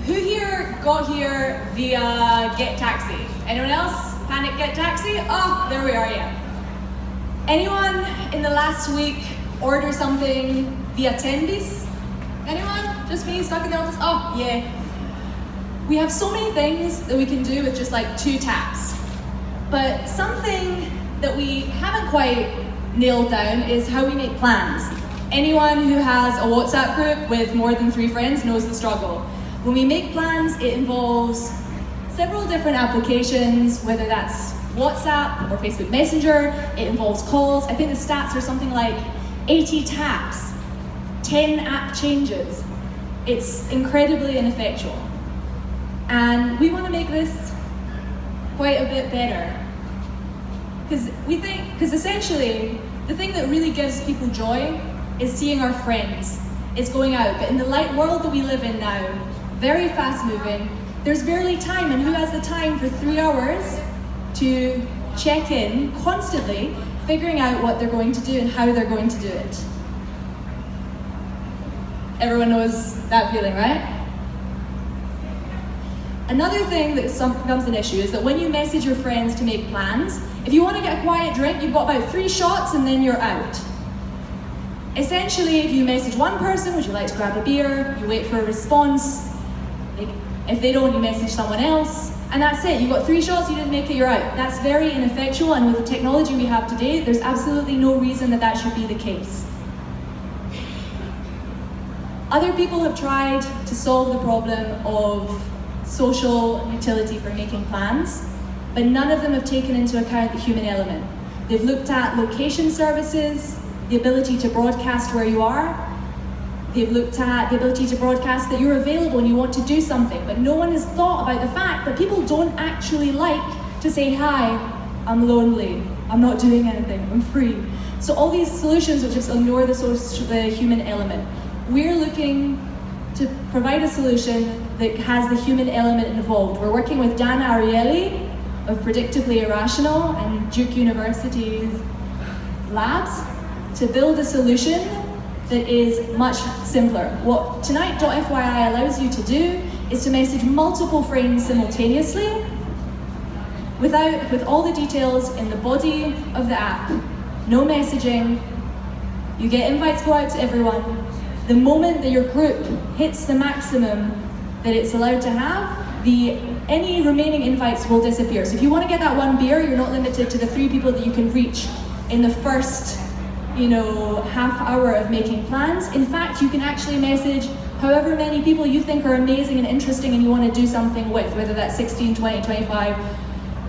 Who here got here via Get Taxi? Anyone else? Panic Get Taxi? Oh, there we are, yeah. Anyone in the last week order something via Tenbis? Anyone? Just me stuck in the office? Oh, yeah. We have so many things that we can do with just like 2 taps. But something that we haven't quite nailed down is how we make plans. Anyone who has a WhatsApp group with more than 3 friends knows the struggle. When we make plans, it involves several different applications, whether that's WhatsApp or Facebook Messenger. It involves calls. I think the stats are something like 80 taps, 10 app changes. It's incredibly ineffectual. And we want to make this quite a bit better. Because essentially, the thing that really gives people joy is seeing our friends. It's going out. But in the light world that we live in now, very fast moving, there's barely time, and who has the time for 3 hours to check in constantly, figuring out what they're going to do and how they're going to do it? Everyone knows that feeling, right? Another thing that becomes an issue is that when you message your friends to make plans, if you want to get a quiet drink, you've got about 3 shots and then you're out. Essentially, if you message one person, would you like to grab a beer? You wait for a response. If they don't, you message someone else, and that's it. You've got 3 shots, you didn't make it, you're out. That's very ineffectual, and with the technology we have today, there's absolutely no reason that should be the case. Other people have tried to solve the problem of social utility for making plans, but none of them have taken into account the human element. They've looked at location services, the ability to broadcast where you are. They've looked at the ability to broadcast that you're available and you want to do something, but no one has thought about the fact that people don't actually like to say, hi, I'm lonely, I'm not doing anything, I'm free. So all these solutions will just ignore the human element. We're looking to provide a solution that has the human element involved. We're working with Dan Ariely of Predictably Irrational and Duke University's labs to build a solution that is much simpler. What Tonight.FYI allows you to do is to message multiple friends simultaneously with all the details in the body of the app. No messaging. You get invites go out to everyone. The moment that your group hits the maximum that it's allowed to have, any remaining invites will disappear. So if you want to get that 1 beer, you're not limited to the 3 people that you can reach in the first half hour of making plans. In fact, you can actually message however many people you think are amazing and interesting and you want to do something with, whether that's 16, 20, 25,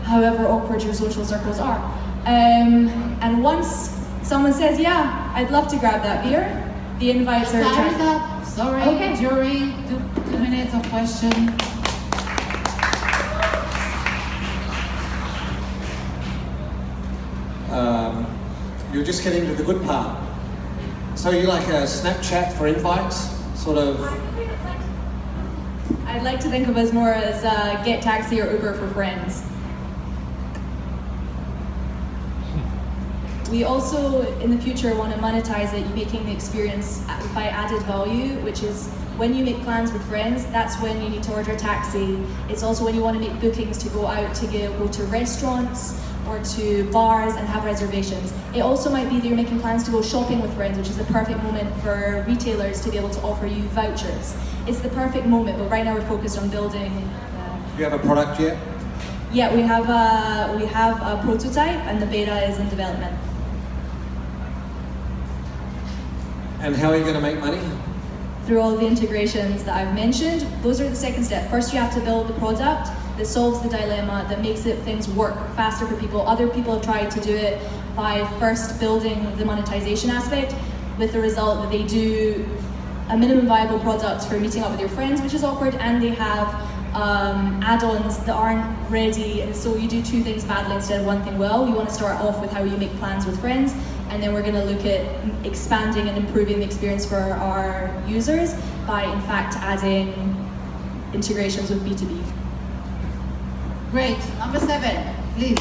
however awkward your social circles are. And once someone says, yeah, I'd love to grab that beer, the invites are Time's up. Sorry, okay. Jury, 2 minutes of question. You're just getting to the good part. So you like a Snapchat for invites, sort of? I'd like to think of us more as Get Taxi or Uber for friends. We also, in the future, want to monetize it, making the experience by added value, which is when you make plans with friends, that's when you need to order a taxi. It's also when you want to make bookings to go out to go to restaurants or to bars and have reservations. It also might be that you're making plans to go shopping with friends, which is the perfect moment for retailers to be able to offer you vouchers. It's the perfect moment, but right now we're focused on building. Do you have a product yet? Yeah, we have a prototype and the beta is in development. And how are you going to make money? Through all of the integrations that I've mentioned. Those are the second step. First, you have to build the product that solves the dilemma, that makes things work faster for people. Other people have tried to do it by first building the monetization aspect, with the result that they do a minimum viable product for meeting up with your friends, which is awkward, and they have add-ons that aren't ready, and so you do 2 things badly instead of 1 thing well. We want to start off with how you make plans with friends, and then we're going to look at expanding and improving the experience for our users by, in fact, adding integrations with B2B. Great. Number 7, please.